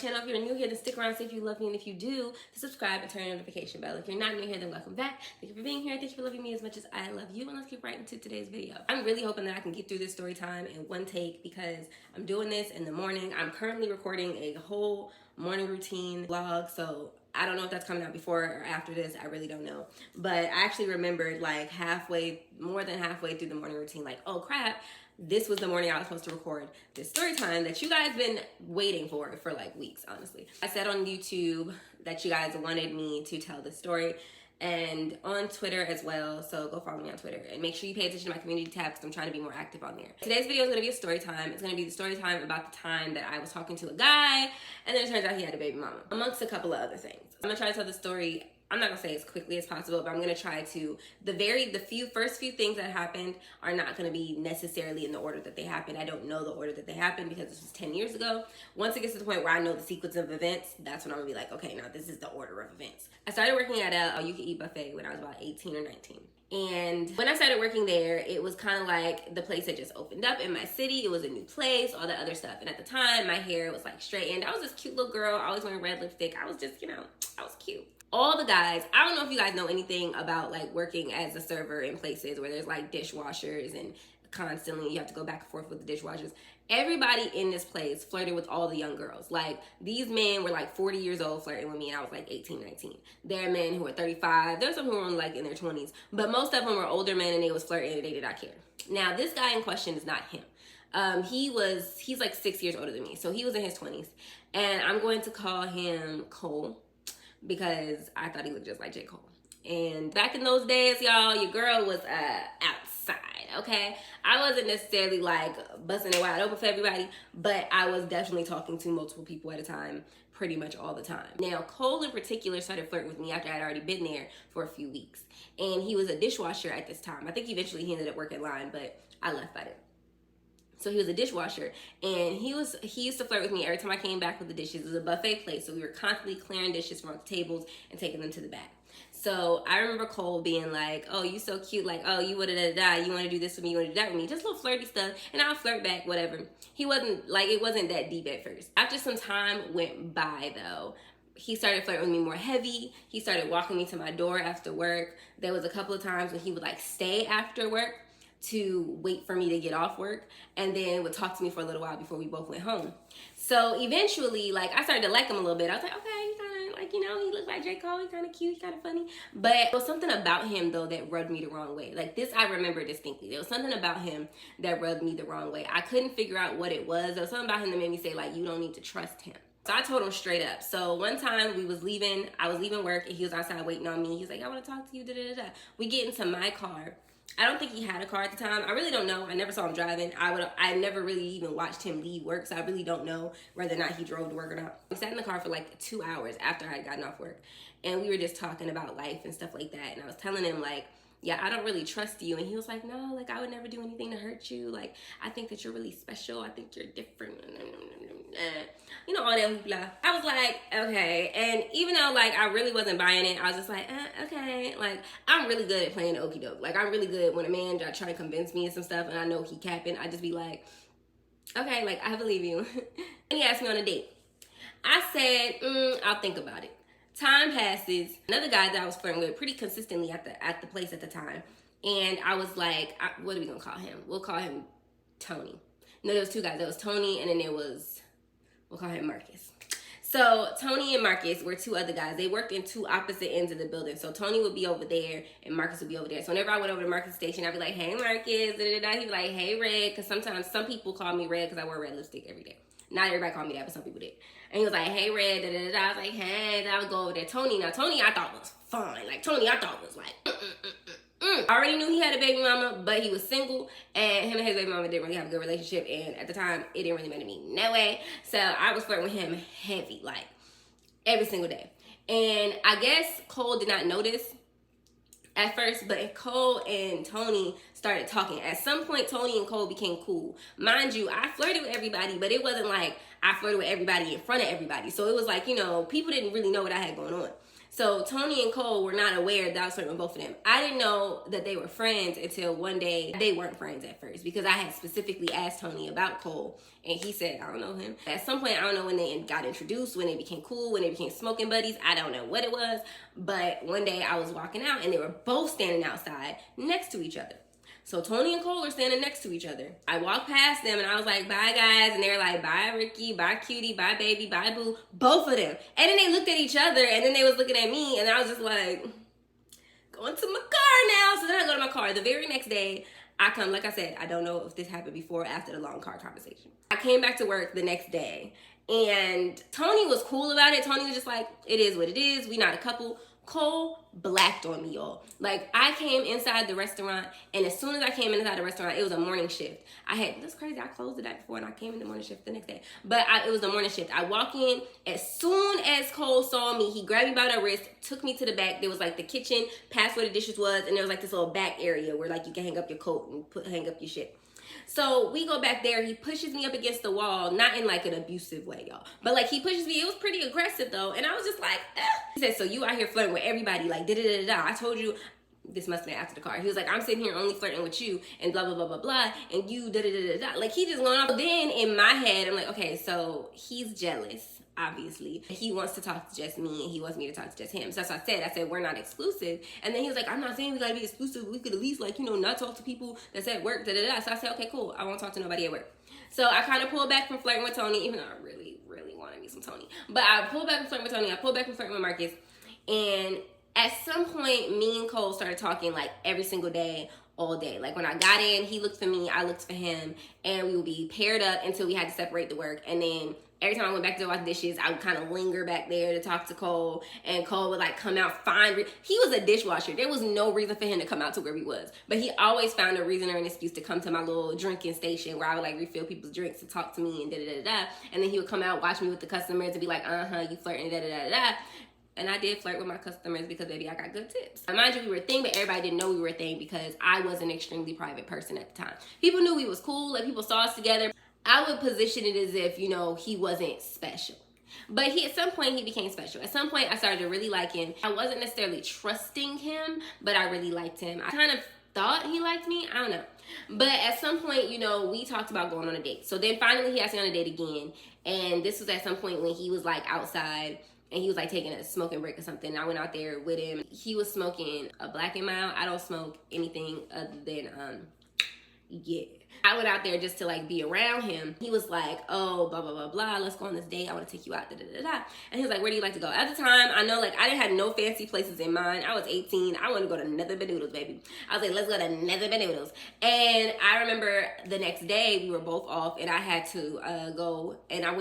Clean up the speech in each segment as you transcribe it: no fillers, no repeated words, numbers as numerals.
channel. If you're new here, then stick around, see if you love me, and if you do, subscribe and turn on the notification bell. If you're not new here, then welcome back. Thank you for being here. Thank you for loving me as much as I love you, and let's get right into today's video. I'm really hoping that I can get through this story time in one take because I'm doing this in the morning. I'm currently recording a whole morning routine vlog, so I don't know if that's coming out before or after this. I really don't know. But I actually remembered like more than halfway through the morning routine, like, oh crap, this was the morning I was supposed to record this story time that you guys been waiting for like weeks, honestly. I said on YouTube that you guys wanted me to tell this story, and on Twitter as well, so go follow me on Twitter and make sure you pay attention to my community tab because I'm trying to be more active on there. Today's video is going to be a story time. It's going to be the story time about the time that I was talking to a guy and then it turns out he had a baby mama, amongst a couple of other things. I'm going to try to tell the story, I'm not gonna say as quickly as possible, but I'm gonna try to, the first few things that happened are not gonna be necessarily in the order that they happened. I don't know the order that they happened because this was 10 years ago. Once it gets to the point where I know the sequence of events, that's when I'm gonna be like, okay, now this is the order of events. I started working at a you-can-eat buffet when I was about 18 or 19. And when I started working there, it was kind of like the place had just opened up in my city. It was a new place, all that other stuff. And at the time, my hair was like straightened. I was this cute little girl, always wearing red lipstick. I was just, I was cute. All the guys, I don't know if you guys know anything about like working as a server in places where there's like dishwashers and constantly you have to go back and forth with the dishwashers. Everybody in this place flirted with all the young girls. Like these men were like 40 years old flirting with me and I was like 18, 19. There are men who are 35. There's some who were like in their 20s, but most of them were older men and they was flirting and they did not care. Now this guy in question is not him. He's like 6 years older than me. So he was in his 20s and I'm going to call him Cole, because I thought he looked just like J. Cole. And back in those days, y'all, your girl was outside, okay? I wasn't necessarily like busting it wide open for everybody, but I was definitely talking to multiple people at a time, pretty much all the time. Now, Cole in particular started flirting with me after I'd already been there for a few weeks. And he was a dishwasher at this time. I think eventually he ended up working line, but I left by then. So he was a dishwasher, and he used to flirt with me every time I came back with the dishes. It was a buffet place, so we were constantly clearing dishes from our tables and taking them to the back. So I remember Cole being like, oh, you so cute, like, oh, you woulda you want to do this with me, you want to do that with me, just little flirty stuff, and I'll flirt back, whatever. He wasn't, like, it wasn't that deep at first. After some time went by, though, he started flirting with me more heavy. He started walking me to my door after work. There was a couple of times when he would, like, stay after work to wait for me to get off work and then would talk to me for a little while before we both went home. So eventually, like, I started to like him a little bit. I was like, okay, he kind of, like, he looks like J. Cole, he kind of cute, he kind of funny. But there was something about him, though, that rubbed me the wrong way. Like, this I remember distinctly. There was something about him that rubbed me the wrong way. I couldn't figure out what it was. There was something about him that made me say, like, you don't need to trust him. So I told him straight up. So one time I was leaving work and he was outside waiting on me. He was like, I want to talk to you, da-da-da-da. We get into my car. I don't think he had a car at the time. I really don't know. I never saw him driving. I never really even watched him leave work, so I really don't know whether or not he drove to work or not. We sat in the car for like 2 hours after I had gotten off work, and we were just talking about life and stuff like that, and I was telling him, like, yeah, I don't really trust you. And he was like, no, like, I would never do anything to hurt you. Like, I think that you're really special. I think you're different. All that blah. I was like, okay. And even though, like, I really wasn't buying it, I was just like, okay. Like, I'm really good at playing the okie doke. Like, I'm really good when a man try to convince me of some stuff and I know he capping, I just be like, okay, like, I believe you. And he asked me on a date. I said, I'll think about it. Time passes. Another guy that I was flirting with pretty consistently at the place at the time. And I was like, what are we going to call him? We'll call him Tony. No, there was two guys. There was Tony and then we'll call him Marcus. So Tony and Marcus were two other guys. They worked in two opposite ends of the building. So Tony would be over there and Marcus would be over there. So whenever I went over to Marcus' station, I'd be like, hey, Marcus. Da-da-da. He'd be like, hey, Red. Because sometimes some people call me Red because I wear red lipstick every day. Not everybody called me that, but some people did. And he was like, hey, Red, da-da-da-da. I was like, hey. Then I would go over there. Tony, now Tony I thought was fine. Like, Tony I thought was like, I already knew he had a baby mama, but he was single. And him and his baby mama didn't really have a good relationship. And at the time, it didn't really matter to me. No way. So I was flirting with him heavy, like, every single day. And I guess Cole did not notice at first, but Cole and Tony started talking. At some point, Tony and Cole became cool. Mind you, I flirted with everybody, but it wasn't like I flirted with everybody in front of everybody. So it was like, people didn't really know what I had going on. So Tony and Cole were not aware that I was flirting with both of them. I didn't know that they were friends until one day. They weren't friends at first because I had specifically asked Tony about Cole, and he said, I don't know him. At some point, I don't know when they got introduced, when they became cool, when they became smoking buddies. I don't know what it was, but one day I was walking out and they were both standing outside next to each other. So Tony and Cole are standing next to each other. I walked past them and I was like, bye guys. And they were like, bye Ricky, bye cutie, bye baby, bye boo. Both of them. And then they looked at each other and then they was looking at me and I was just like, going to my car now. So then I go to my car. The very next day, I come, like I said, I don't know if this happened before or after the long car conversation. I came back to work the next day and Tony was cool about it. Tony was just like, it is what it is. We not a couple. Cole blacked on me, y'all. Like, I came inside the restaurant, and as soon as I came inside the restaurant, it was a morning shift. That's crazy, I closed the night before, and I came in the morning shift the next day. But it was a morning shift. I walk in, as soon as Cole saw me, he grabbed me by the wrist, took me to the back. There was, like, the kitchen, past where the dishes was, and there was, like, this little back area where, like, you can hang up your coat and hang up your shit. So we go back there. He pushes me up against the wall, not in like an abusive way, y'all, but like he pushes me. It was pretty aggressive though, and I was just like, eh. He said, so you out here flirting with everybody, like da-da-da-da-da. I told you. This must have been after the car. He was like, I'm sitting here only flirting with you and blah, blah, blah, blah, blah. And you da-da-da-da-da. Like, he just going off. Then in my head, I'm like, okay, so he's jealous, obviously. He wants to talk to just me and he wants me to talk to just him. So that's what I said, we're not exclusive. And then he was like, I'm not saying we gotta be exclusive. We could at least, like, you know, not talk to people that's at work, da-da-da. So I said, okay, cool. I won't talk to nobody at work. So I kind of pulled back from flirting with Tony, even though I really, really wanted me some Tony. But I pulled back from flirting with Tony. I pulled back from flirting with Marcus. And at some point, me and Cole started talking like every single day, all day. Like when I got in, he looked for me, I looked for him, and we would be paired up until we had to separate the work. And then every time I went back to wash dishes, I would kind of linger back there to talk to Cole, and Cole would like come out fine. He was a dishwasher. There was no reason for him to come out to where we was, but he always found a reason or an excuse to come to my little drinking station where I would like refill people's drinks and talk to me and da-da-da-da. And then he would come out, watch me with the customers and be like, you flirting, da-da-da-da. And I did flirt with my customers because, baby, I got good tips. Mind you, we were a thing, but everybody didn't know we were a thing because I was an extremely private person at the time. People knew we was cool. Like, people saw us together. I would position it as if, you know, he wasn't special. But at some point, he became special. At some point, I started to really like him. I wasn't necessarily trusting him, but I really liked him. I kind of thought he liked me. I don't know. But at some point, you know, we talked about going on a date. So then finally, he asked me on a date again. And this was at some point when he was, like, outside. And he was like taking a smoking break or something. I went out there with him. He was smoking a Black and Mild. I don't smoke anything other than, yeah. I went out there just to like be around him. He was like, oh, blah, blah, blah, blah. Let's go on this date. I want to take you out, da, da, da, da. And he was like, where do you like to go? At the time, I know like I didn't have no fancy places in mind. I was 18. I wanted to go to Nothing But Noodles, baby. I was like, let's go to Nothing But Noodles. And I remember the next day we were both off and I had to go and I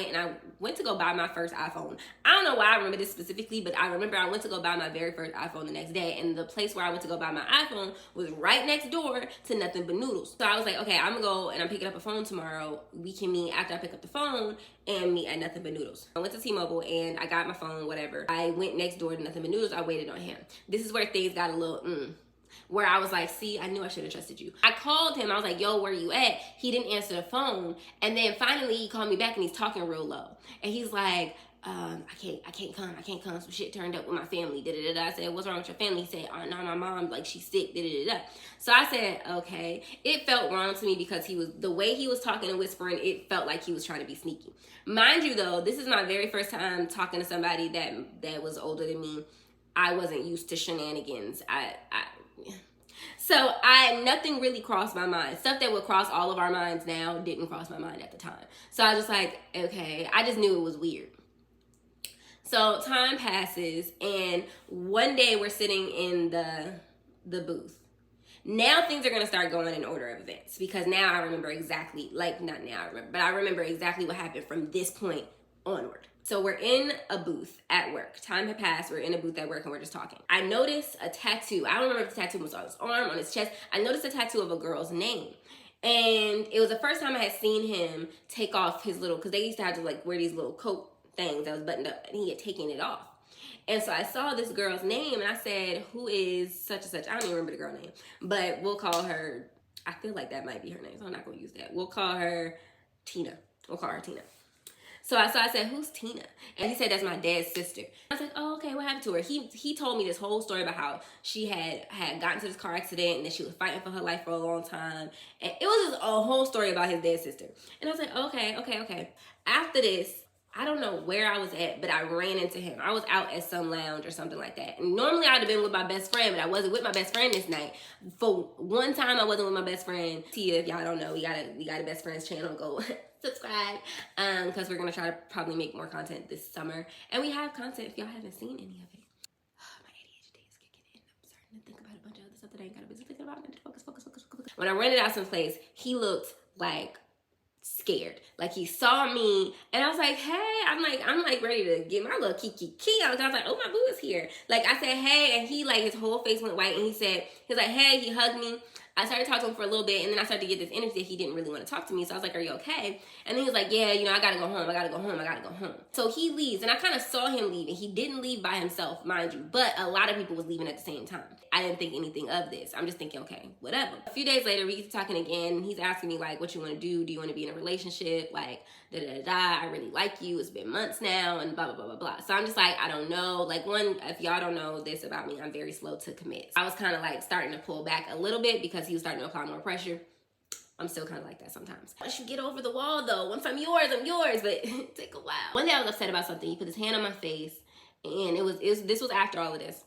went to go buy my first iPhone. I don't know why I remember this specifically, but I remember I went to go buy my very first iPhone the next day. And the place where I went to go buy my iPhone was right next door to Nothing But Noodles. So I was like, okay, I'm gonna go and I'm picking up a phone tomorrow. We can meet after I pick up the phone and meet at Nothing But Noodles. I went to T-Mobile and I got my phone, whatever. I went next door to Nothing But Noodles. I waited on him. This is where things got a little where I was like, see, I knew I should have trusted you. I called him. I was like, yo, where you at? He didn't answer the phone. And then finally he called me back and he's talking real low. And he's like, I can't come. Some shit turned up with my family. Da-da-da-da. I said, what's wrong with your family? He said, oh, no, my mom, like, she's sick. Da-da-da-da. So I said, okay. It felt wrong to me because the way he was talking and whispering, it felt like he was trying to be sneaky. Mind you, though, this is my very first time talking to somebody that was older than me. I wasn't used to shenanigans. So nothing really crossed my mind. Stuff that would cross all of our minds now didn't cross my mind at the time. So I was just like, okay. I just knew it was weird. So time passes, and one day we're sitting in the booth. Now things are going to start going in order of events because now I remember exactly, like not now I remember, but I remember exactly what happened from this point onward. So we're in a booth at work. Time had passed. We're in a booth at work and we're just talking. I noticed a tattoo. I don't remember if the tattoo was on his arm, on his chest. I noticed a tattoo of a girl's name. And it was the first time I had seen him take off his little, because they used to have to like wear these little coat things that was buttoned up, and he had taken it off. And so I saw this girl's name and I said, who is such and such? I don't even remember the girl name, but we'll call her, I feel like that might be her name, so I'm not going to use that. We'll call her Tina. So I said, who's Tina? And he said, that's my dad's sister. I was like, oh, okay. okay, what happened to her? He told me this whole story about how she had gotten into this car accident and that she was fighting for her life for a long time. And it was just a whole story about his dead sister. And I was like, okay. After this, I don't know where I was at, but I ran into him. I was out at some lounge or something like that. And normally I'd have been with my best friend, but I wasn't with my best friend this night. For one time I wasn't with my best friend. Tia, if y'all don't know, we got a best friends channel. Go subscribe. Because we're gonna try to probably make more content this summer. And we have content if y'all haven't seen any of it. My ADHD is kicking in. I'm starting to think about a bunch of other stuff that I ain't got a business thinking about. Focus. When I rented out some place, he looked like scared. Like he saw me and I was like, hey, I'm like ready to get my little kiki out. I was like, oh, my boo is here. Like I said, hey, and he like his whole face went white and he was like, hey, he hugged me. I started talking to him for a little bit and then I started to get this energy that he didn't really want to talk to me. So I was like, are you okay? And then he was like, yeah, I gotta go home. So he leaves and I kind of saw him leave and he didn't leave by himself, mind you, but a lot of people was leaving at the same time. I didn't think anything of this. I'm just thinking, okay, whatever. A few days later, we get to talking again and he's asking me like, what you want to do? Do you want to be in a relationship? Like, I really like you. It's been months now and blah, blah, blah, blah, blah. So I'm just like, I don't know. Like if y'all don't know this about me, I'm very slow to commit. I was kind of like starting to pull back a little bit because he was starting to apply more pressure. I'm still kind of like that sometimes. Once you get over the wall though, once I'm yours, but it take a while. One day I was upset about something. He put his hand on my face and this was after all of this.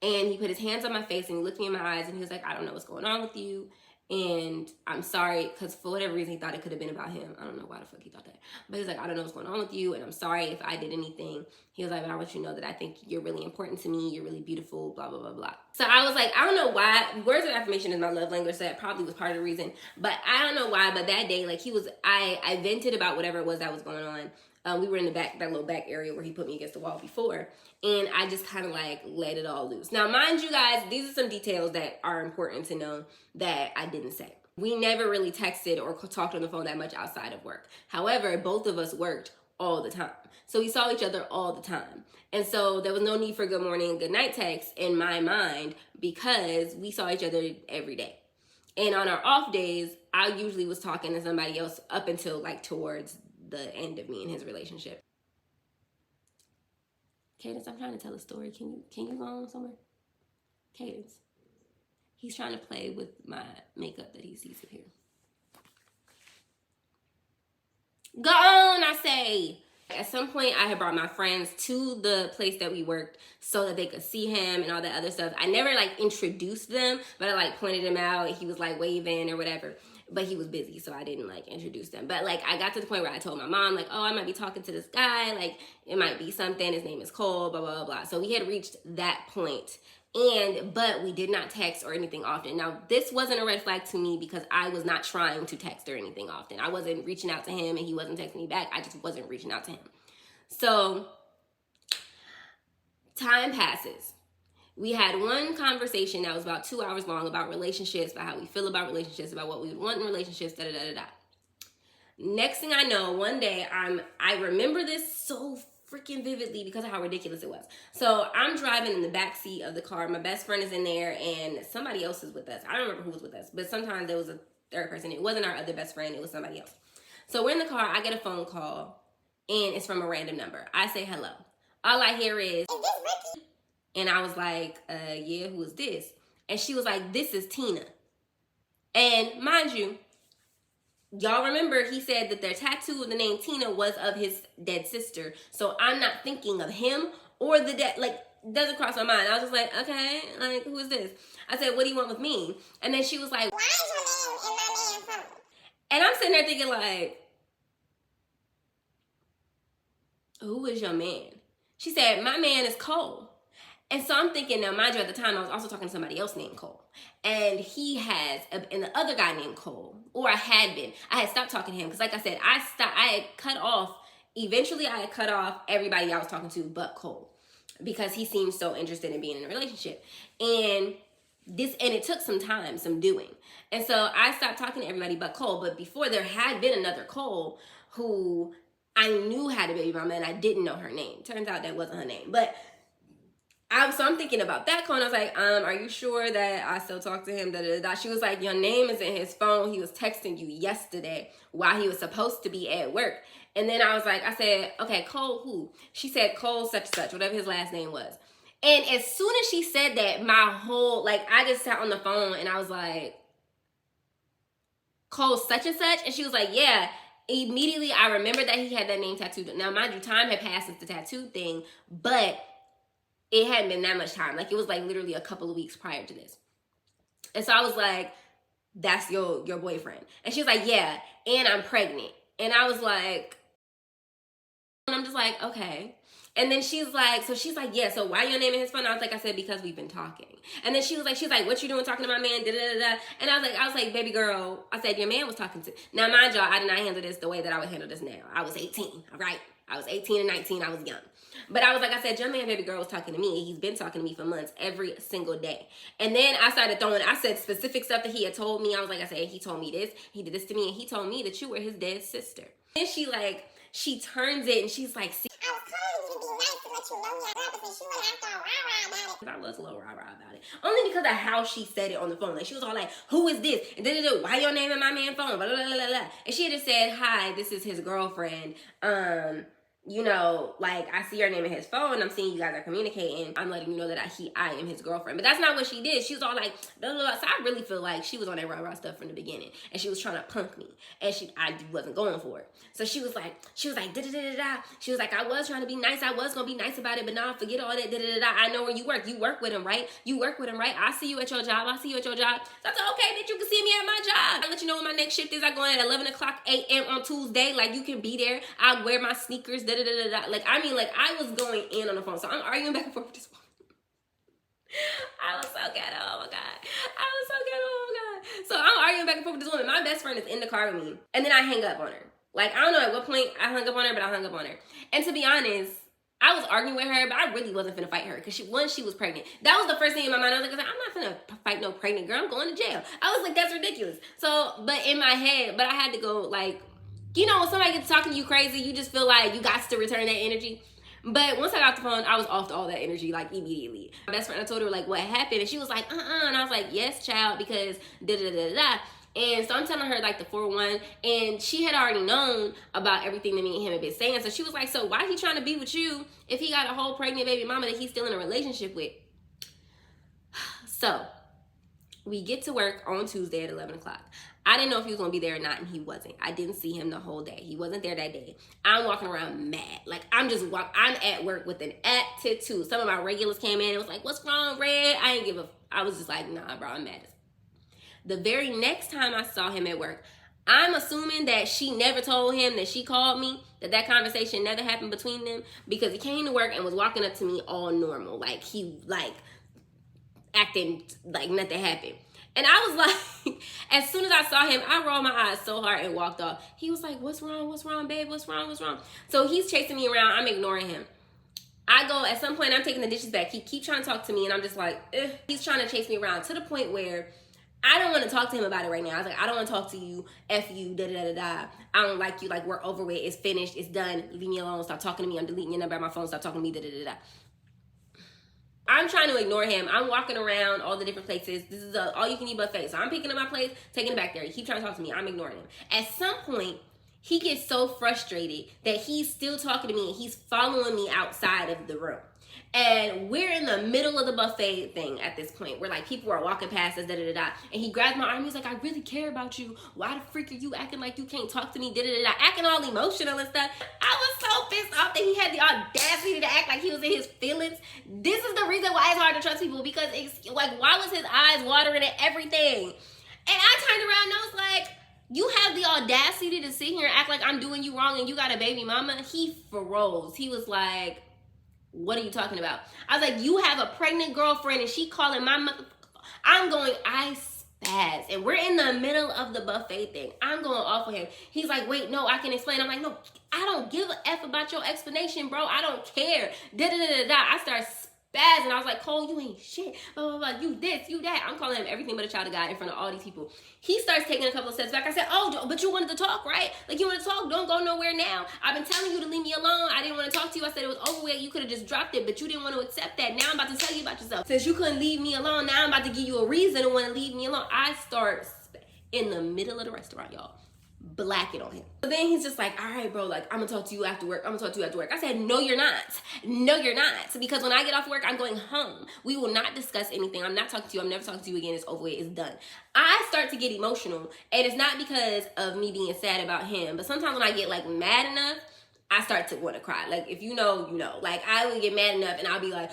And he put his hands on my face and he looked me in my eyes and he was like, I don't know what's going on with you. And I'm sorry, because for whatever reason, he thought it could have been about him. I don't know why the fuck he thought that. But he was like, I don't know what's going on with you. And I'm sorry if I did anything. He was like, but I want you to know that I think you're really important to me. You're really beautiful, blah, blah, blah, blah. So I was like, I don't know why. Words of affirmation is my love language. So that probably was part of the reason. But I don't know why. But that day, like I vented about whatever it was that was going on. We were in the back, that little back area where he put me against the wall before. And I just kind of like let it all loose. Now, mind you guys, these are some details that are important to know that I didn't say. We never really texted or talked on the phone that much outside of work. However, both of us worked all the time. So we saw each other all the time. And so there was no need for good morning, good night text in my mind because we saw each other every day. And on our off days, I usually was talking to somebody else up until like towards the end of me and his relationship. Cadence, I'm trying to tell a story. Can you go on somewhere? Cadence. He's trying to play with my makeup that he sees up here. Go on, I say. At some point, I had brought my friends to the place that we worked so that they could see him and all that other stuff. I never like introduced them, but I like pointed him out and he was like waving or whatever. But he was busy, so I didn't like introduce them. But like I got to the point where I told my mom like, oh, I might be talking to this guy. Like it might be something. His name is Cole, blah, blah, blah, blah. So we had reached that point. But we did not text or anything often. Now, this wasn't a red flag to me because I was not trying to text or anything often. I wasn't reaching out to him and he wasn't texting me back. I just wasn't reaching out to him. So time passes. We had one conversation that was about 2 hours long about relationships, about how we feel about relationships, about what we would want in relationships, da-da-da-da-da. Next thing I know, one day, I remember this so freaking vividly because of how ridiculous it was. So I'm driving in the back seat of the car. My best friend is in there and somebody else is with us. I don't remember who was with us, but sometimes there was a third person. It wasn't our other best friend. It was somebody else. So we're in the car. I get a phone call and it's from a random number. I say hello. All I hear is this Ricky? And I was like, yeah, who is this? And she was like, this is Tina. And mind you, y'all remember he said that their tattoo of the name Tina was of his dead sister. So I'm not thinking of him or the dead, like, doesn't cross my mind. I was just like, okay, like, who is this? I said, what do you want with me? And then she was like, why is your name in my man's phone? And I'm sitting there thinking like, who is your man? She said, my man is Cole. And so I'm thinking, now mind you, at the time I was also talking to somebody else named Cole. And he has, and the other guy named Cole, or I had stopped talking to him. Because like I said, I had cut off everybody I was talking to but Cole. Because he seemed so interested in being in a relationship. And it took some time, some doing. And so I stopped talking to everybody but Cole. But before there had been another Cole who I knew had a baby mama and I didn't know her name. Turns out that wasn't her name. But So I'm thinking about that call, and I was like, are you sure that I still talk to him? Da, da, da. She was like, your name is in his phone. He was texting you yesterday while he was supposed to be at work. And then I said, okay, Cole who? She said Cole such and such, whatever his last name was. And as soon as she said that, my whole, like, I just sat on the phone and I was like, Cole such and such? And she was like, yeah. Immediately, I remembered that he had that name tattooed. Now, mind you, time had passed since the tattoo thing, but it hadn't been that much time. Like, it was like literally a couple of weeks prior to this. And so I was like, that's your boyfriend. And she was like, yeah, and I'm pregnant. And I was like, and I'm just like, okay. And then she's like, yeah, so why your name in his phone? I was like, I said, because we've been talking. And then she's like, what you doing talking to my man? Da, da, da, da. And I was like, baby girl, I said, your man was talking to. Now, mind y'all, I did not handle this the way that I would handle this now. I was 18, all right? I was 18 and 19, I was young. But I was like, I said, your man, baby girl, was talking to me. He's been talking to me for months, every single day. And then I said specific stuff that he had told me. I said, he told me this, he did this to me, and he told me that you were his dead sister. And she turns it and she's like, see, I was calling you to be nice to let you know me about this, and she went after rah-rah about it. I was a little rah-rah about it. Only because of how she said it on the phone. Like, she was all like, who is this? And da-da-da, why your name in my man's phone? Blah, blah, blah, blah, blah. And she had just said, hi, this is his girlfriend. You know, like, I see your name in his phone. I'm seeing you guys are communicating. I'm letting you know that I am his girlfriend. But that's not what she did. She was all like, blah, blah, blah. So I really feel like she was on that rah-rah stuff from the beginning. And she was trying to punk me. And I wasn't going for it. So she was like, da-da-da-da-da. She was like, I was trying to be nice. I was going to be nice about it. But now forget all that, da-da-da-da. I know where you work. You work with him, right? You work with him, right? I see you at your job. I see you at your job. So I said, okay, bitch, you can see me at my job. I'll let you know when my next shift is. I go in at 11 o'clock a.m. on Tuesday. Like, you can be there. I'll wear my sneakers, da-da-da-da-da. Like, I was going in on the phone. So I'm arguing back and forth with this woman. I was so ghetto. Oh my God. I was so ghetto. Oh my God. So I'm arguing back and forth with this woman. My best friend is in the car with me. And then I hang up on her. Like, I don't know at what point I hung up on her, but I hung up on her. And to be honest, I was arguing with her, but I really wasn't finna fight her. Because she was pregnant. That was the first thing in my mind. I was like, I'm not finna fight no pregnant girl. I'm going to jail. I was like, that's ridiculous. So, but in my head, but I had to go, like, you know, when somebody gets talking to you crazy, you just feel like you got to return that energy. But once I got the phone, I was off to all that energy, like, immediately. My best friend, I told her, like, what happened? And she was like, And I was like, yes, child, because da-da-da-da-da. And so I'm telling her, like, the 4-1. And she had already known about everything that me and him had been saying. So she was like, so why he trying to be with you if he got a whole pregnant baby mama that he's still in a relationship with? So we get to work on Tuesday at 11 o'clock. I didn't know if he was going to be there or not, and he wasn't. I didn't see him the whole day. He wasn't there that day. I'm walking around mad. Like, I'm at work with an attitude. Some of my regulars came in and was like, what's wrong, Red? I was just like, nah, bro, I'm mad. The very next time I saw him at work, I'm assuming that she never told him that she called me, that conversation never happened between them, because he came to work and was walking up to me all normal. Like, he, like, acting like nothing happened. And I was like, as soon as I saw him, I rolled my eyes so hard and walked off. He was like, what's wrong? What's wrong, babe? What's wrong? What's wrong? So he's chasing me around. I'm ignoring him. I go, at some point, I'm taking the dishes back. He keep trying to talk to me, and I'm just like, ugh. He's trying to chase me around to the point where I don't want to talk to him about it right now. I was like, I don't want to talk to you. F you, da-da-da-da-da. I don't like you. Like, we're over with. It's finished. It's done. Leave me alone. Stop talking to me. I'm deleting your number on my phone. Stop talking to me, da-da-da-da. I'm trying to ignore him. I'm walking around all the different places. This is a all-you-can-eat buffet. So I'm picking up my plate, taking it back there. He keeps trying to talk to me. I'm ignoring him. At some point, he gets so frustrated that he's still talking to me and he's following me outside of the room. And we're in the middle of the buffet thing at this point, where, like, people are walking past us, da-da-da-da. And he grabs my arm. He's like, I really care about you. Why the freak are you acting like you can't talk to me, da-da-da-da, acting all emotional and stuff. I was so pissed off that he had the audacity to act like he was in his feelings. This is the reason why it's hard to trust people, because it's like, why was his eyes watering at everything? And I turned around and I was like, you have the audacity to sit here and act like I'm doing you wrong and you got a baby mama? He froze. He was like, what are you talking about? I was like, you have a pregnant girlfriend and she calling my mother. I'm going, I spaz. And we're in the middle of the buffet thing. I'm going off with him. He's like, wait, no, I can explain. I'm like, no, I don't give a F about your explanation, bro. I don't care. Da-da-da-da-da. I start spaz, and I was like, Cole, you ain't shit, blah, blah, blah, you this, you that. I'm calling him everything but a child of God in front of all these people. He starts taking a couple of steps back. I said, oh, but you wanted to talk, right? Like, you want to talk, don't go nowhere now. I've been telling you to leave me alone. I didn't want to talk to you. I said it was over with. You could have just dropped it, but you didn't want to accept that. Now I'm about to tell you about yourself. Since you couldn't leave me alone, now I'm about to give you a reason to want to leave me alone. I start in the middle of the restaurant, y'all, blacking on him. But then he's just like, all right, bro, like, I'm gonna talk to you after work. I'm gonna talk to you after work. I said, no, you're not. No, you're not. Because when I get off work, I'm going home. We will not discuss anything. I'm not talking to you. I'm never talking to you again. It's over with. It's done. I start to get emotional. And it's not because of me being sad about him. But sometimes when I get, like, mad enough, I start to want to cry. Like, if you know, you know. Like, I would get mad enough and I'll be like,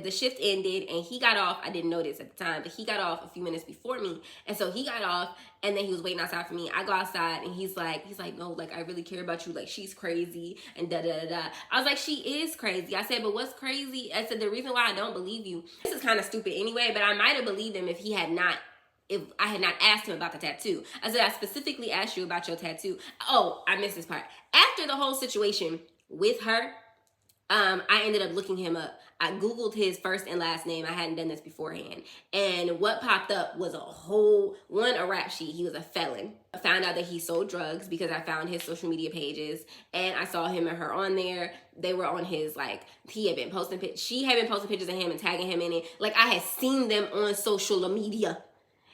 the shift ended and he got off. I didn't know this at the time, but he got off a few minutes before me. And so he got off and then he was waiting outside for me. I go outside and he's like, no, like, I really care about you. Like, she's crazy and da da da da. I was like, she is crazy. I said, but what's crazy? I said, the reason why I don't believe you, this is kind of stupid anyway, but I might have believed him if I had not asked him about the tattoo. I said, I specifically asked you about your tattoo. Oh, I missed this part. After the whole situation with her, I ended up looking him up. I Googled his first and last name. I hadn't done this beforehand. And what popped up was a rap sheet. He was a felon. I found out that he sold drugs because I found his social media pages and I saw him and her on there. They were on his, like, she had been posting pictures of him and tagging him in it. Like, I had seen them on social media.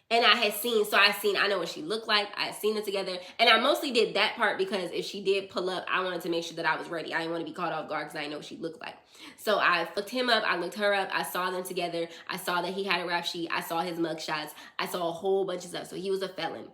And I know what she looked like. I had seen it together. And I mostly did that part because if she did pull up, I wanted to make sure that I was ready. I didn't want to be caught off guard because I didn't know what she looked like. So I looked him up. I looked her up. I saw them together. I saw that he had a rap sheet. I saw his mugshots. I saw a whole bunch of stuff. So he was a felon.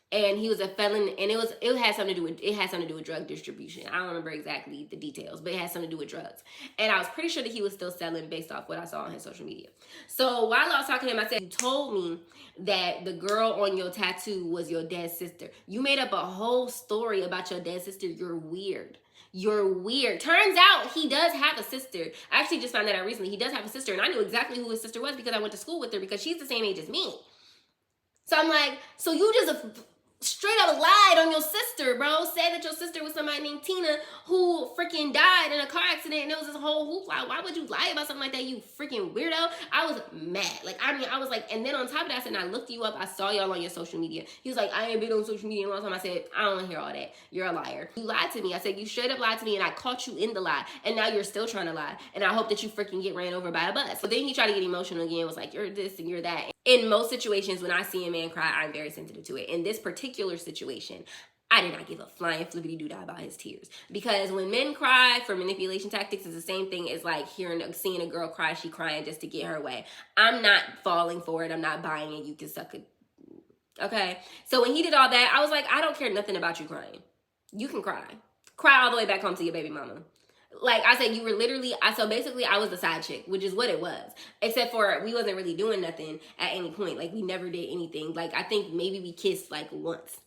And he was a felon, and it had something to do with drug distribution. I don't remember exactly the details, but it had something to do with drugs. And I was pretty sure that he was still selling based off what I saw on his social media. So while I was talking to him, I said, you told me that the girl on your tattoo was your dead sister. You made up a whole story about your dead sister. You're weird. You're weird. Turns out he does have a sister. I actually just found that out recently. He does have a sister, and I knew exactly who his sister was because I went to school with her because she's the same age as me. So I'm like, so you just straight up lied on your sister, bro. Said that your sister was somebody named Tina who freaking died in a car accident, and it was this whole hoopla. Why would you lie about something like that, you freaking weirdo? I was mad. Like, I mean, I was like, and then on top of that, I said, I looked you up. I saw y'all on your social media. He was like, I ain't been on social media in a long time. I said, I don't want to hear all that. You're a liar. You lied to me. I said, you straight up lied to me, and I caught you in the lie, and now you're still trying to lie, and I hope that you freaking get ran over by a bus. So then he tried to get emotional again, was like, you're this and you're that. In most situations, when I see a man cry, I'm very sensitive to it. In this particular situation, I did not give a flying flippity-doo-dah about his tears. Because when men cry for manipulation tactics, it's the same thing as like seeing a girl cry, she crying just to get her way. I'm not falling for it. I'm not buying it. You can suck it. Okay? So when he did all that, I was like, I don't care nothing about you crying. You can cry. Cry all the way back home to your baby mama. Like I said, you were literally, so basically I was the side chick, which is what it was. Except for we wasn't really doing nothing at any point. Like we never did anything. Like I think maybe we kissed like once.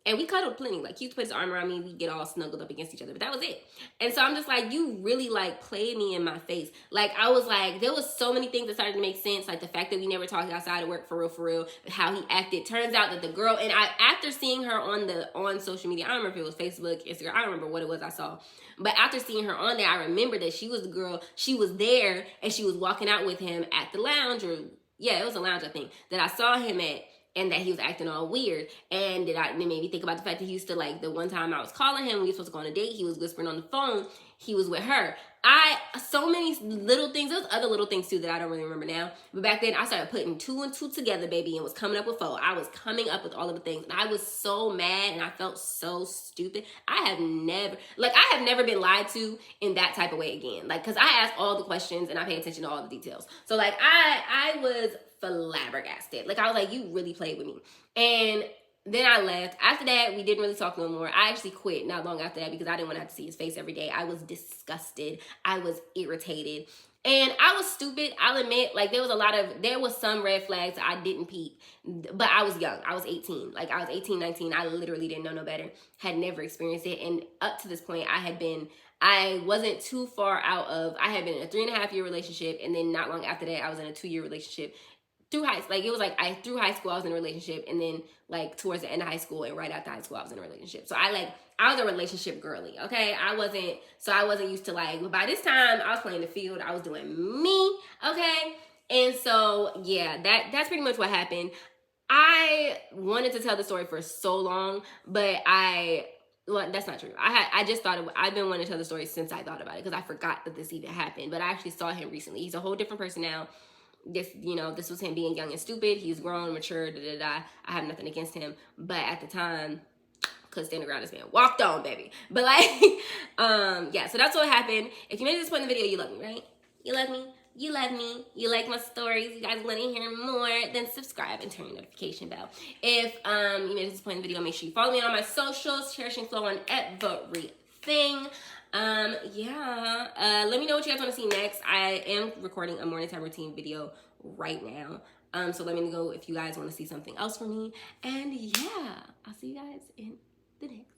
And we cuddled plenty. Like, he used to put his arm around me. We get all snuggled up against each other. But that was it. And so I'm just like, you really, like, played me in my face. Like, I was like, there was so many things that started to make sense. Like, the fact that we never talked outside of work, for real. How he acted. Turns out that the girl, and after seeing her on social media, I don't remember if it was Facebook, Instagram. I don't remember what it was I saw. But after seeing her on there, I remember that she was the girl. She was there, and she was walking out with him at the lounge. It was a lounge, I think, that I saw him at. And that he was acting all weird. And it made me think about the fact that he used to, like, the one time I was calling him, we were supposed to go on a date, he was whispering on the phone, he was with her. So many little things, there's other little things too that I don't really remember now. But back then, I started putting 2 and 2 together, baby, and was coming up with 4. I was coming up with all of the things. And I was so mad, and I felt so stupid. I have never been lied to in that type of way again. Like, because I asked all the questions, and I pay attention to all the details. So, like, I was flabbergasted. Like, I was like, you really played with me. And then I left. After that, we didn't really talk no more. I actually quit not long after that because I didn't want to have to see his face every day. I was disgusted. I was irritated. And I was stupid. I'll admit, like, there was some red flags I didn't peep. But I was young. I was 18. Like, I was 18, 19. I literally didn't know no better. Had never experienced it. And up to this point, I wasn't too far out of, I had been in a 3.5-year relationship. And then not long after that, I was in a 2-year relationship. through high, like it was like through high school I was in a relationship, and then like towards the end of high school and right after high school I was in a relationship. So I was a relationship girly, okay? I wasn't used to like, but by this time I was playing the field, I was doing me, okay? And so yeah, that's pretty much what happened. I wanted to tell the story for so long, but well, that's not true. I just thought I've been wanting to tell the story since I thought about it, because I forgot that this even happened. But I actually saw him recently. He's a whole different person now. This was him being young and stupid. He's grown, mature, I have nothing against him. But at the time, couldn't stand around this man. Walked on, baby. But like, yeah, so that's what happened. If you made it to this point in the video, you love me, right? You love me. You love me. You like my stories. You guys want to hear more, then subscribe and turn your notification bell. If you made it to this point in the video, make sure you follow me on all my socials, Cherishing Flow on everything. Yeah. Let me know what you guys want to see next. I am recording a morning time routine video right now. So let me know if you guys want to see something else from me. And yeah, I'll see you guys in the next